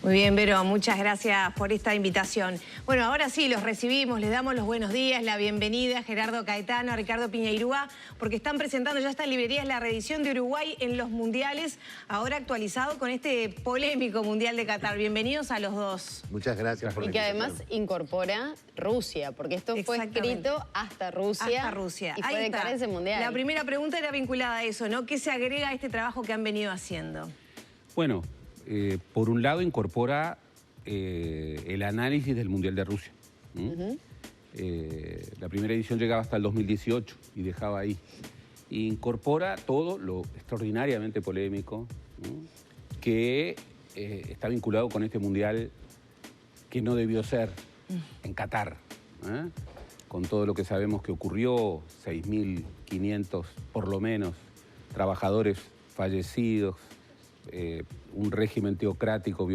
Muy bien, Vero, muchas gracias por esta invitación. Bueno, ahora sí, los recibimos, les damos los buenos días, la bienvenida a Gerardo Caetano, a Ricardo Piñeirúa, porque están presentando ya esta librería, es la reedición de Uruguay en los mundiales, ahora actualizado con este polémico Mundial de Qatar. Bienvenidos a los dos. Muchas gracias por la invitación. Y que además incorpora Rusia, porque esto fue escrito hasta Rusia. Hasta Rusia. Y fue de cara a ese mundial. La primera pregunta era vinculada a eso, ¿no? ¿Qué se agrega a este trabajo que han venido haciendo? Bueno, por un lado incorpora el análisis del Mundial de Rusia. La primera edición llegaba hasta el 2018 y dejaba ahí. Incorpora todo lo extraordinariamente polémico, que está vinculado con este Mundial que no debió ser en Qatar. Con todo lo que sabemos que ocurrió, 6.500 por lo menos trabajadores fallecidos, un régimen teocrático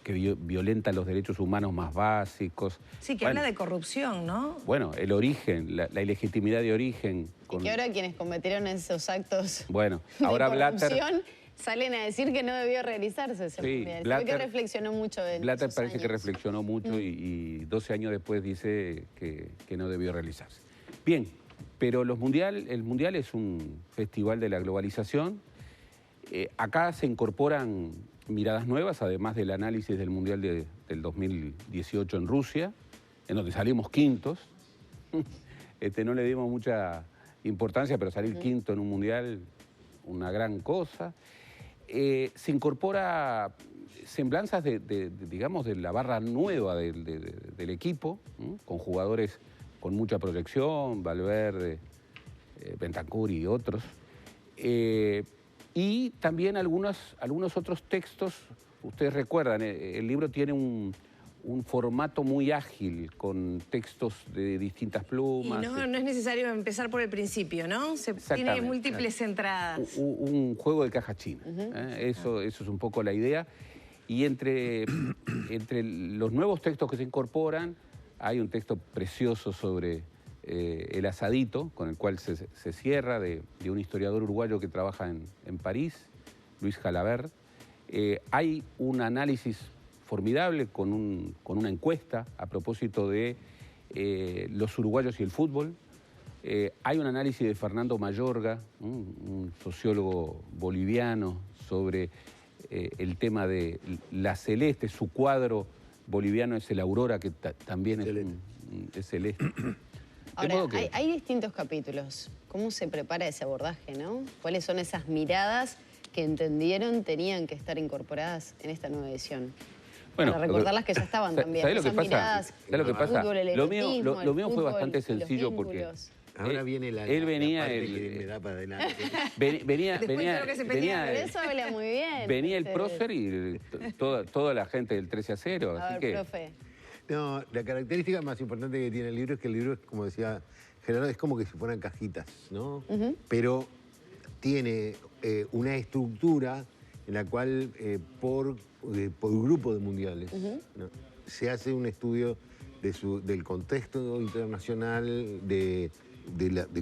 que violenta los derechos humanos más básicos. Sí, que habla de corrupción, ¿no? Bueno, el origen, la ilegitimidad de origen. Y que ahora quienes cometieron esos actos de corrupción Blatter salen a decir que no debió realizarse ese mundial. Blatter, que reflexionó mucho en Blatter esos parece años. que reflexionó mucho y 12 años después dice que no debió realizarse. Bien, pero el mundial es un festival de la globalización. Acá se incorporan miradas nuevas, además del análisis del Mundial del 2018 en Rusia, en donde salimos quintos. No le dimos mucha importancia, pero salir quinto en un Mundial, una gran cosa. Se incorpora semblanzas digamos, de la barra nueva del equipo, con jugadores con mucha proyección, Valverde, Bentancur y otros. Y también algunos otros textos. Ustedes recuerdan, el libro tiene un formato muy ágil, con textos de distintas plumas. Y no es necesario empezar por el principio, ¿no? Tiene múltiples entradas. Un juego de caja china. Eso es un poco la idea. Y entre los nuevos textos que se incorporan, hay un texto precioso sobre el asadito, con el cual se cierra, de un historiador uruguayo que trabaja en París, Luis Jalabert. Hay un análisis formidable con una encuesta a propósito de los uruguayos y el fútbol. Hay un análisis de Fernando Mayorga, un sociólogo boliviano, sobre el tema de la celeste. Su cuadro boliviano es el Aurora, que también es celeste. Ahora, hay distintos capítulos. ¿Cómo se prepara ese abordaje, no? ¿Cuáles son esas miradas que entendieron tenían que estar incorporadas en esta nueva edición? Bueno, para recordar las que ya estaban también. ¿Sabés lo que pasa? ¿Sabés lo que pasa? Lo mío fue bastante sencillo porque... Ahora viene la parte que me da para adelante. Pero eso habla muy bien. Venía el prócer y toda la gente del 13-0. A ver, profe. No, la característica más importante que tiene el libro es que el libro es, como decía Gerardo, es como que si fueran cajitas, ¿no? Pero tiene una estructura en la cual por grupo de mundiales, ¿no? Se hace un estudio del contexto internacional, de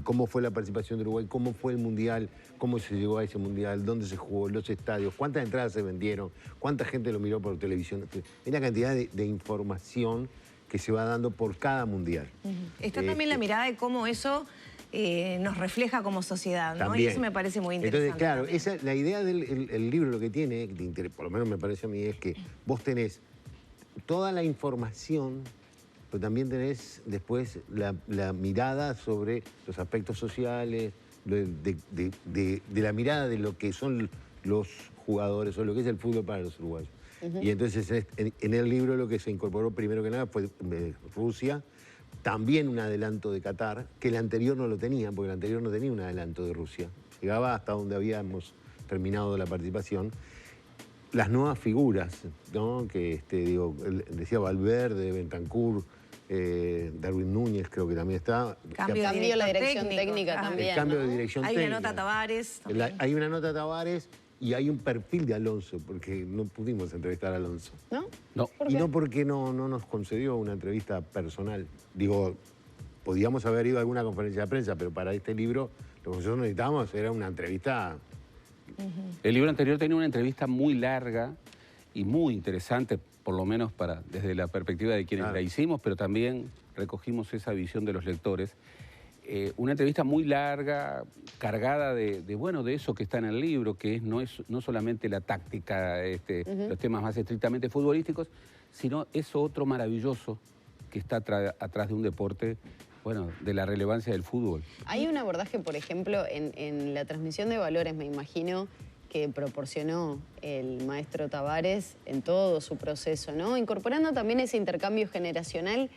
cómo fue la participación de Uruguay, cómo fue el mundial, cómo se llegó a ese mundial, dónde se jugó, los estadios, cuántas entradas se vendieron, cuánta gente lo miró por televisión. Hay una cantidad de información que se va dando por cada mundial. Está también la mirada de cómo eso nos refleja como sociedad, ¿no? También. Y eso me parece muy interesante. Entonces, claro, la idea del libro, lo que tiene, por lo menos me parece a mí, es que vos tenés toda la información, pero también tenés después la mirada sobre los aspectos sociales, de la mirada de lo que son los jugadores o lo que es el fútbol para los uruguayos. Y entonces en el libro lo que se incorporó primero que nada fue Rusia, también un adelanto de Qatar, que el anterior no lo tenía, porque el anterior no tenía un adelanto de Rusia. Llegaba hasta donde habíamos terminado la participación. Las nuevas figuras, ¿no? Que decía Valverde, Bentancur, Darwin Núñez creo que también está. Cambió la dirección técnica también. El cambio de dirección técnica. Hay una nota a Tavares. Hay una nota a Tavares y hay un perfil de Alonso, porque no pudimos entrevistar a Alonso. ¿No? No. Y no porque no nos concedió una entrevista personal. Digo, podíamos haber ido a alguna conferencia de prensa, pero para este libro lo que nosotros necesitábamos era una entrevista. El libro anterior tenía una entrevista muy larga y muy interesante, por lo menos desde la perspectiva de quienes la hicimos, pero también recogimos esa visión de los lectores. Una entrevista muy larga, cargada de eso que está en el libro, que no solamente la táctica, los temas más estrictamente futbolísticos, sino eso otro maravilloso que está atrás de un deporte, de la relevancia del fútbol. Hay un abordaje, por ejemplo, en la transmisión de valores, me imagino, que proporcionó el maestro Tavares en todo su proceso, ¿no? Incorporando también ese intercambio generacional,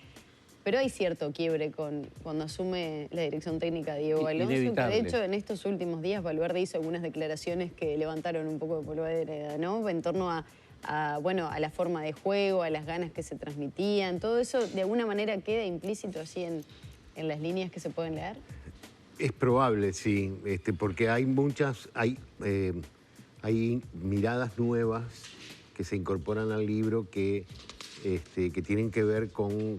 pero hay cierto quiebre cuando asume la dirección técnica Diego Alonso, inevitable. Que de hecho en estos últimos días Valverde hizo algunas declaraciones que levantaron un poco de polvareda, ¿no? En torno a la forma de juego, a las ganas que se transmitían, todo eso de alguna manera queda implícito así en las líneas que se pueden leer. Es probable, sí, porque hay hay miradas nuevas que se incorporan al libro que tienen que ver con...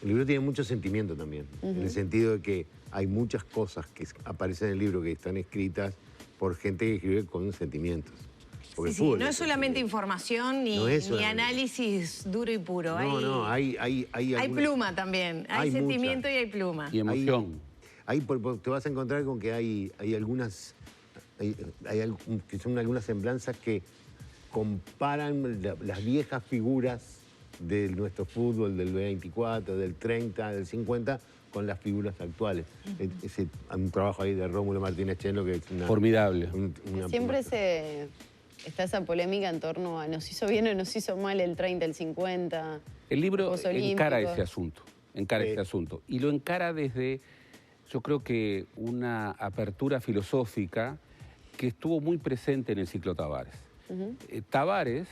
El libro tiene mucho sentimiento también, en el sentido de que hay muchas cosas que aparecen en el libro que están escritas por gente que escribe con sentimientos. Sí, no es solamente información ni análisis duro y puro. Hay pluma también, hay sentimiento y hay pluma. Y emoción. Te vas a encontrar con que hay algunas semblanzas que comparan las viejas figuras de nuestro fútbol, del 24, del 30, del 50, con las figuras actuales. Hay un trabajo ahí de Rómulo Martínez Chelo que es formidable. Siempre está esa polémica en torno a nos hizo bien o nos hizo mal el 30, el 50. El libro encara ese asunto, y lo encara desde, yo creo que una apertura filosófica que estuvo muy presente en el ciclo Tavares. Tavares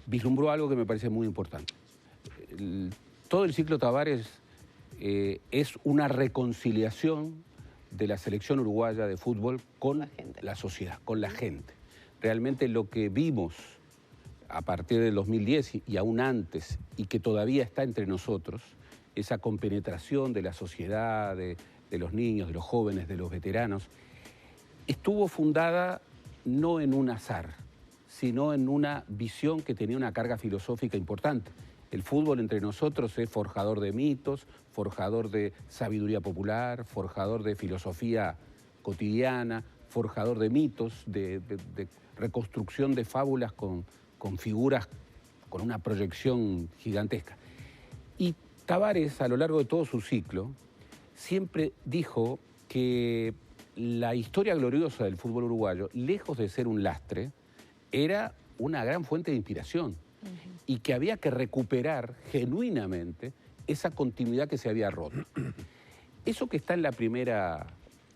vislumbró algo que me parece muy importante. Todo el ciclo Tavares es una reconciliación de la selección uruguaya de fútbol con la sociedad, con la gente. Realmente lo que vimos a partir del 2010 y aún antes, y que todavía está entre nosotros, esa compenetración de la sociedad, de los niños, de los jóvenes, de los veteranos, estuvo fundada no en un azar, sino en una visión que tenía una carga filosófica importante. El fútbol entre nosotros es forjador de mitos, forjador de sabiduría popular, forjador de filosofía cotidiana, forjador de mitos, de reconstrucción de fábulas con figuras con una proyección gigantesca. Y Tavares, a lo largo de todo su ciclo, siempre dijo que la historia gloriosa del fútbol uruguayo, lejos de ser un lastre, era una gran fuente de inspiración y que había que recuperar genuinamente esa continuidad que se había roto. Eso que está en la primera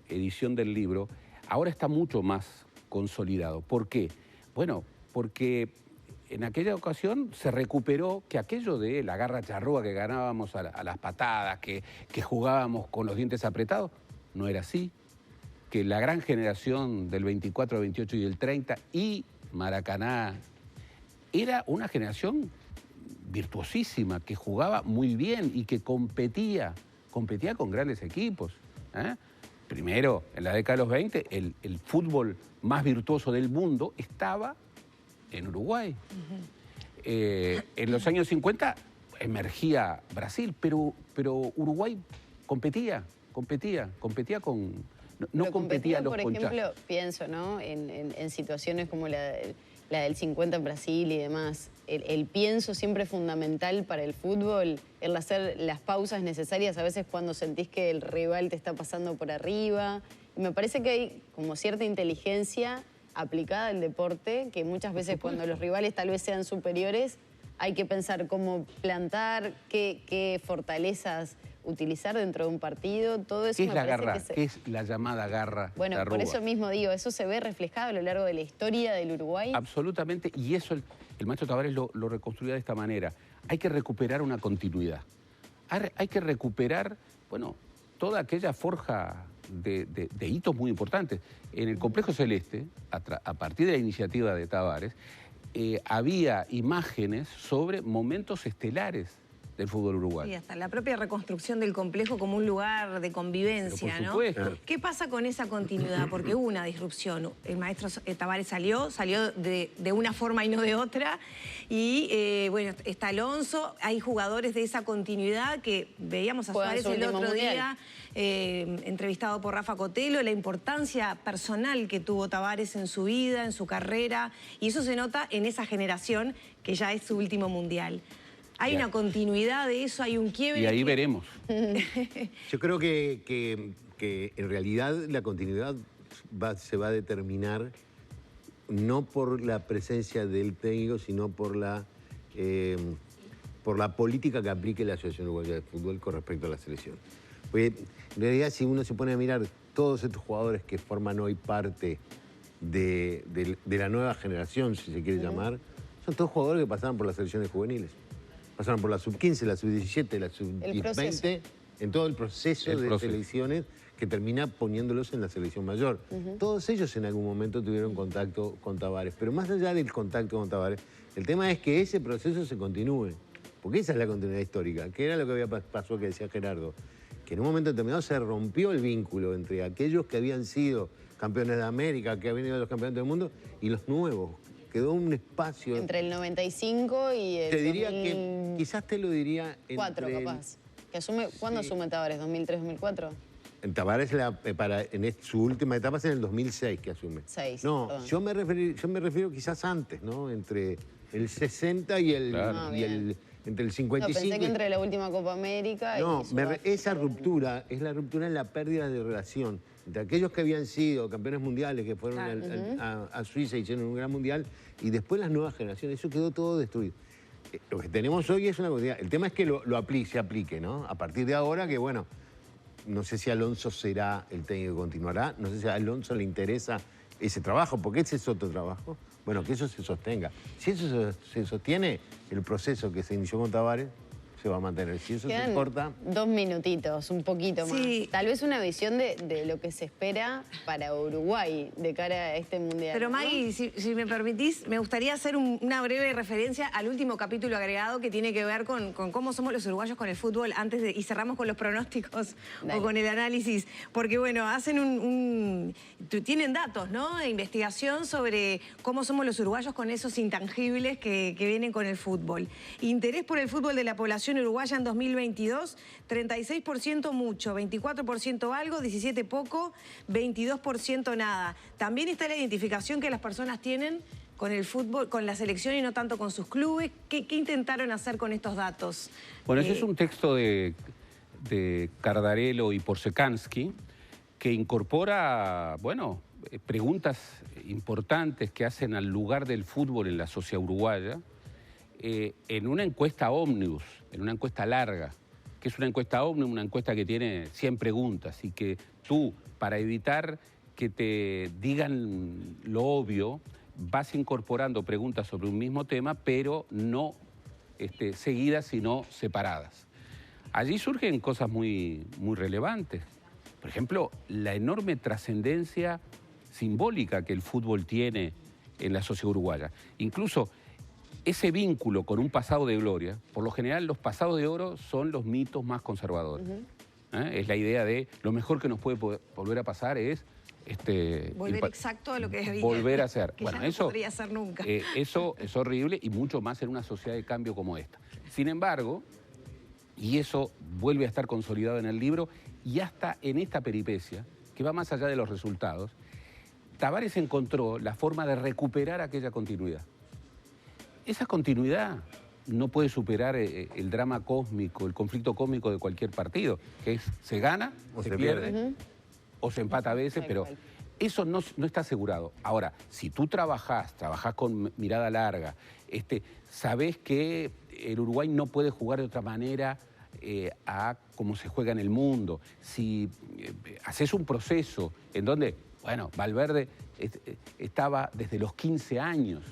edición del libro ahora está mucho más consolidado. ¿Por qué? Bueno, porque en aquella ocasión se recuperó que aquello de la garra charrúa que ganábamos a las patadas, que jugábamos con los dientes apretados, no era así. Que la gran generación del 24, 28 y del 30 y Maracaná era una generación virtuosísima, que jugaba muy bien y que competía con grandes equipos. Primero, en la década de los 20, el fútbol más virtuoso del mundo estaba en Uruguay. En los años 50 emergía Brasil, pero Uruguay competía con... No competía los por ejemplo, pienso, ¿no? En situaciones como la del 50 en Brasil y demás, el pienso siempre es fundamental para el fútbol, el hacer las pausas necesarias a veces cuando sentís que el rival te está pasando por arriba. Y me parece que hay como cierta inteligencia aplicada al deporte, que muchas veces cuando los rivales tal vez sean superiores, hay que pensar cómo plantar, qué fortalezas utilizar dentro de un partido, todo eso. ¿Qué es la garra? ¿Qué es la llamada garra? Bueno, por eso mismo digo, eso se ve reflejado a lo largo de la historia del Uruguay. Absolutamente, y eso el maestro Tavares lo reconstruía de esta manera. Hay que recuperar una continuidad. Hay que recuperar, toda aquella forja de hitos muy importantes. En el Complejo Celeste, a partir de la iniciativa de Tavares, había imágenes sobre momentos estelares del fútbol uruguayo. Y hasta la propia reconstrucción del complejo como un lugar de convivencia, Pero por supuesto. ¿no? ¿Qué pasa con esa continuidad? Porque hubo una disrupción. El maestro Tavares salió de una forma y no de otra. Y bueno, está Alonso, hay jugadores de esa continuidad que veíamos a Suárez el otro día, entrevistado por Rafa Cotelo, la importancia personal que tuvo Tavares en su vida, en su carrera, y eso se nota en esa generación que ya es su último mundial. Hay una continuidad de eso, hay un quiebre. Y ahí veremos. Yo creo que en realidad la continuidad se va a determinar no por la presencia del técnico, sino por la política que aplique la Asociación Uruguaya de Fútbol con respecto a la selección. Porque en realidad si uno se pone a mirar todos estos jugadores que forman hoy parte de la nueva generación, si se quiere llamar, son todos jugadores que pasaban por las selecciones juveniles. Pasaron por la sub-15, la sub-17, la sub-20, en todo el proceso de selecciones que termina poniéndolos en la selección mayor. Todos ellos en algún momento tuvieron contacto con Tavares, pero más allá del contacto con Tavares, el tema es que ese proceso se continúe, porque esa es la continuidad histórica, que era lo que había pasado, que decía Gerardo, que en un momento determinado se rompió el vínculo entre aquellos que habían sido campeones de América, que habían ido a los campeonatos del mundo, y los nuevos. Quedó un espacio... Entre el 95 y el Te diría que, quizás te lo diría... Entre capaz. Que asume, ¿cuándo asume Tavares? ¿2003, 2004? Tavares en su última etapa es en el 2006 que asume. No, perdón. yo me refiero quizás antes, ¿no? Entre el 60 y el... Claro. Entre el 55... No, pensé que entre la última Copa América no, y esa ruptura es la ruptura en la pérdida de relación entre aquellos que habían sido campeones mundiales, que fueron a Suiza y hicieron un gran mundial, y después las nuevas generaciones. Eso quedó todo destruido. Lo que tenemos hoy es una continuidad. El tema es que se aplique, ¿no? A partir de ahora que, bueno, no sé si Alonso será el técnico que continuará, no sé si a Alonso le interesa ese trabajo, porque ese es otro trabajo. Bueno, que eso se sostenga. Si eso se sostiene, el proceso que se inició con Tavares se va a mantener. Si eso se corta... 2 minutitos, un poquito más. Sí. Tal vez una visión de lo que se espera para Uruguay de cara a este mundial. Pero ¿no? Maggie, si me permitís, me gustaría hacer una breve referencia al último capítulo agregado que tiene que ver con cómo somos los uruguayos con el fútbol y cerramos con los pronósticos o con el análisis. Porque bueno, hacen tienen datos, ¿no? De investigación sobre cómo somos los uruguayos con esos intangibles que vienen con el fútbol. Interés por el fútbol de la población uruguaya en 2022, 36% mucho, 24% algo, 17% poco, 22% nada. También está la identificación que las personas tienen con el fútbol, con la selección y no tanto con sus clubes. ¿Qué intentaron hacer con estos datos? Bueno, ese es un texto de Cardarello y Porsekansky que incorpora, bueno, preguntas importantes que hacen al lugar del fútbol en la sociedad uruguaya en una encuesta ómnibus, en una encuesta larga, que es una encuesta ómnibus, una encuesta que tiene 100 preguntas y que tú, para evitar que te digan lo obvio, vas incorporando preguntas sobre un mismo tema, pero no seguidas, sino separadas. Allí surgen cosas muy relevantes. Por ejemplo, la enorme trascendencia simbólica que el fútbol tiene en la sociedad uruguaya. Incluso ese vínculo con un pasado de gloria, por lo general los pasados de oro son los mitos más conservadores. Es la idea de lo mejor que nos puede volver a pasar es... volver exacto a lo que había. Volver a ser. Que bueno, ya no eso podría ser nunca. Eso es horrible y mucho más en una sociedad de cambio como esta. Sin embargo, y eso vuelve a estar consolidado en el libro, y hasta en esta peripecia, que va más allá de los resultados, Tavares encontró la forma de recuperar aquella continuidad. Esa continuidad no puede superar el drama cósmico, el conflicto cósmico de cualquier partido, que es se gana, o se pierde, o se empata a veces, pero eso no está asegurado. Ahora, si tú trabajás con mirada larga, sabés que el Uruguay no puede jugar de otra manera a cómo se juega en el mundo, si haces un proceso en donde, bueno, Valverde estaba desde los 15 años,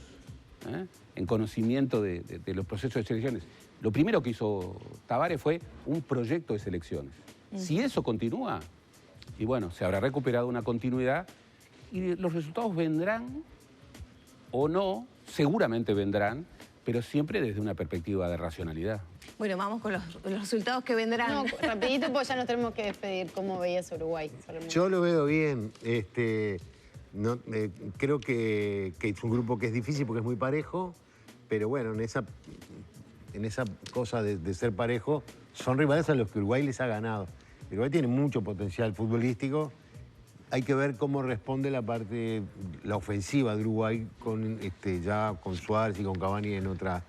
en conocimiento de los procesos de selecciones. Lo primero que hizo Tavares fue un proyecto de selecciones. Si eso continúa, y bueno, se habrá recuperado una continuidad y los resultados vendrán o no, seguramente vendrán, pero siempre desde una perspectiva de racionalidad. Bueno, vamos con los resultados que vendrán. No, rapidito, pues ya nos tenemos que despedir. ¿Cómo veías Uruguay? Yo lo veo bien. Creo que es un grupo que es difícil porque es muy parejo, pero bueno, en esa cosa de ser parejo, son rivales a los que Uruguay les ha ganado. Uruguay tiene mucho potencial futbolístico. Hay que ver cómo responde la ofensiva de Uruguay ya con Suárez y con Cavani en otra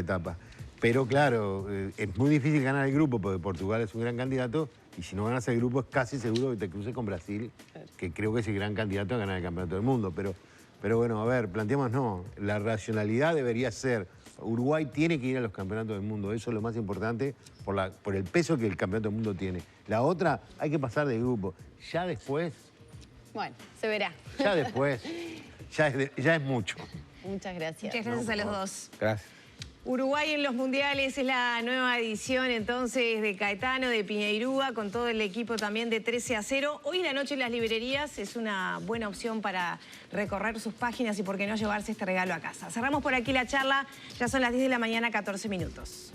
etapa. Pero claro, es muy difícil ganar el grupo porque Portugal es un gran candidato y si no ganas el grupo es casi seguro que te cruces con Brasil, que creo que es el gran candidato a ganar el campeonato del mundo. Pero bueno, a ver, planteemos no. La racionalidad debería ser, Uruguay tiene que ir a los campeonatos del mundo, eso es lo más importante por el peso que el campeonato del mundo tiene. La otra, hay que pasar de grupo. Ya después... Bueno, se verá. Ya después, ya es mucho. Muchas gracias. Muchas gracias a los dos. Gracias. Uruguay en los mundiales es la nueva edición entonces de Caetano, de Piñeirúa, con todo el equipo también de 13-0. Hoy en la noche en las librerías es una buena opción para recorrer sus páginas y por qué no llevarse este regalo a casa. Cerramos por aquí la charla, ya son las 10 de la mañana, 14 minutos.